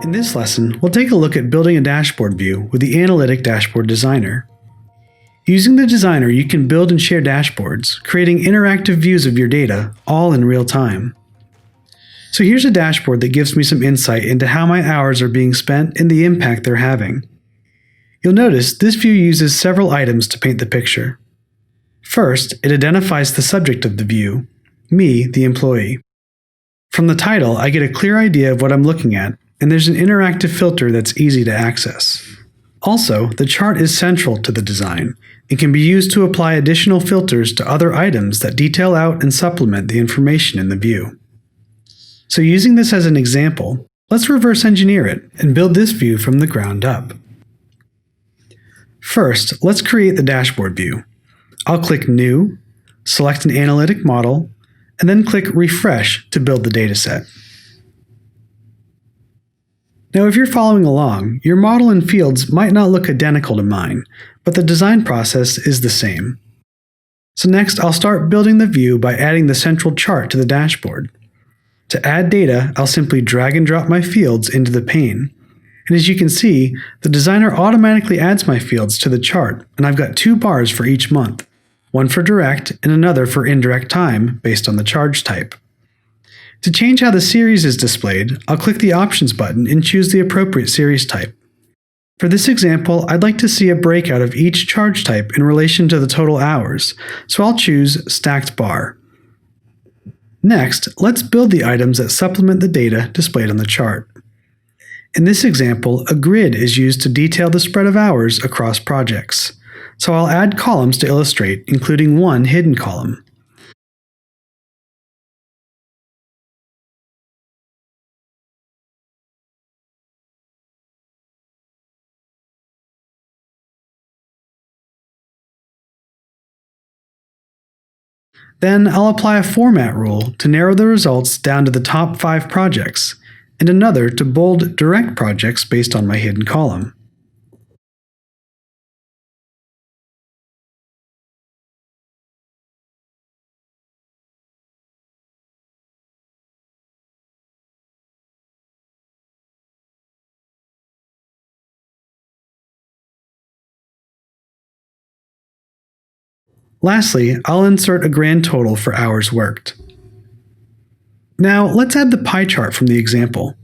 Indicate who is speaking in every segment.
Speaker 1: In this lesson, we'll take a look at building a dashboard view with the Analytic Dashboard Designer. Using the designer, you can build and share dashboards, creating interactive views of your data, all in real time. So here's a dashboard that gives me some insight into how my hours are being spent and the impact they're having. You'll notice this view uses several items to paint the picture. First, it identifies the subject of the view, me, the employee. From the title, I get a clear idea of what I'm looking at, and there's an interactive filter that's easy to access. Also, the chart is central to the design and can be used to apply additional filters to other items that detail out and supplement the information in the view. So using this as an example, let's reverse engineer it and build this view from the ground up. First, let's create the dashboard view. I'll click New, select an analytic model, and then click Refresh to build the dataset. Now, if you're following along, your model and fields might not look identical to mine, but the design process is the same. So next, I'll start building the view by adding the central chart to the dashboard. To add data, I'll simply drag and drop my fields into the pane. And as you can see, the designer automatically adds my fields to the chart, and I've got two bars for each month, one for direct and another for indirect time based on the charge type. To change how the series is displayed, I'll click the Options button and choose the appropriate series type. For this example, I'd like to see a breakout of each charge type in relation to the total hours, so I'll choose Stacked Bar. Next, let's build the items that supplement the data displayed on the chart. In this example, a grid is used to detail the spread of hours across projects, so I'll add columns to illustrate, including one hidden column. Then I'll apply a format rule to narrow the results down to the top 5 projects, and another to bold direct projects based on my hidden column. Lastly, I'll insert a grand total for hours worked. Now, let's add the pie chart from the example.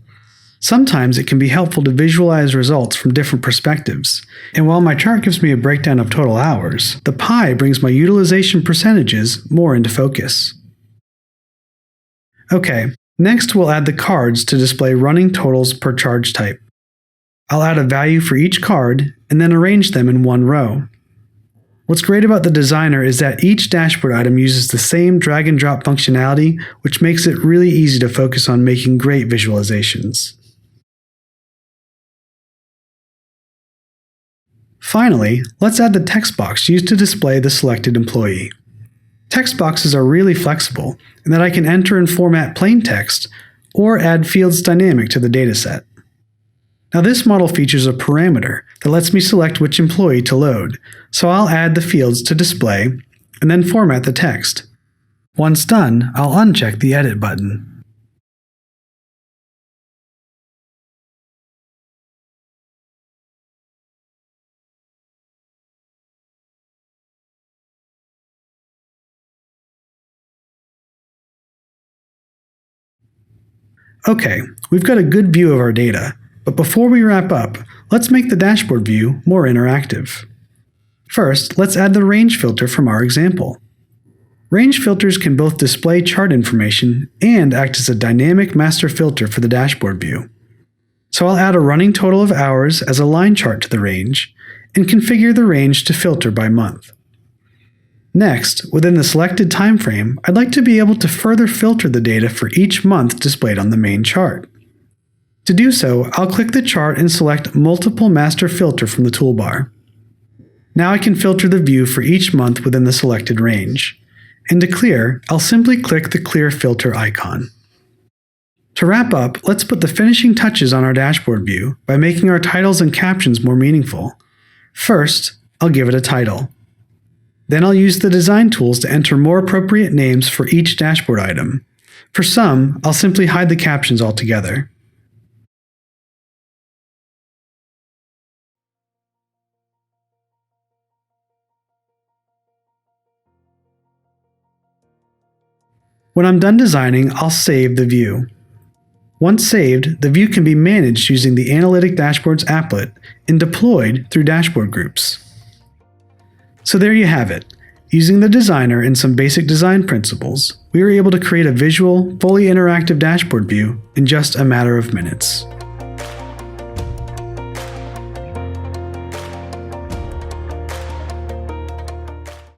Speaker 1: Sometimes it can be helpful to visualize results from different perspectives, and while my chart gives me a breakdown of total hours, the pie brings my utilization percentages more into focus. Okay, next we'll add the cards to display running totals per charge type. I'll add a value for each card and then arrange them in one row. What's great about the designer is that each dashboard item uses the same drag and drop functionality, which makes it really easy to focus on making great visualizations. Finally, let's add the text box used to display the selected employee. Text boxes are really flexible in that I can enter and format plain text or add fields dynamic to the dataset. Now this model features a parameter that lets me select which employee to load, so I'll add the fields to display and then format the text. Once done, I'll uncheck the Edit button. Okay, we've got a good view of our data. But before we wrap up, let's make the dashboard view more interactive. First, let's add the range filter from our example. Range filters can both display chart information and act as a dynamic master filter for the dashboard view. So I'll add a running total of hours as a line chart to the range and configure the range to filter by month. Next, within the selected time frame, I'd like to be able to further filter the data for each month displayed on the main chart. To do so, I'll click the chart and select Multiple Master Filter from the toolbar. Now I can filter the view for each month within the selected range. And to clear, I'll simply click the Clear Filter icon. To wrap up, let's put the finishing touches on our dashboard view by making our titles and captions more meaningful. First, I'll give it a title. Then I'll use the design tools to enter more appropriate names for each dashboard item. For some, I'll simply hide the captions altogether. When I'm done designing, I'll save the view. Once saved, the view can be managed using the Analytic Dashboards applet and deployed through dashboard groups. So there you have it. Using the designer and some basic design principles, we were able to create a visual, fully interactive dashboard view in just a matter of minutes.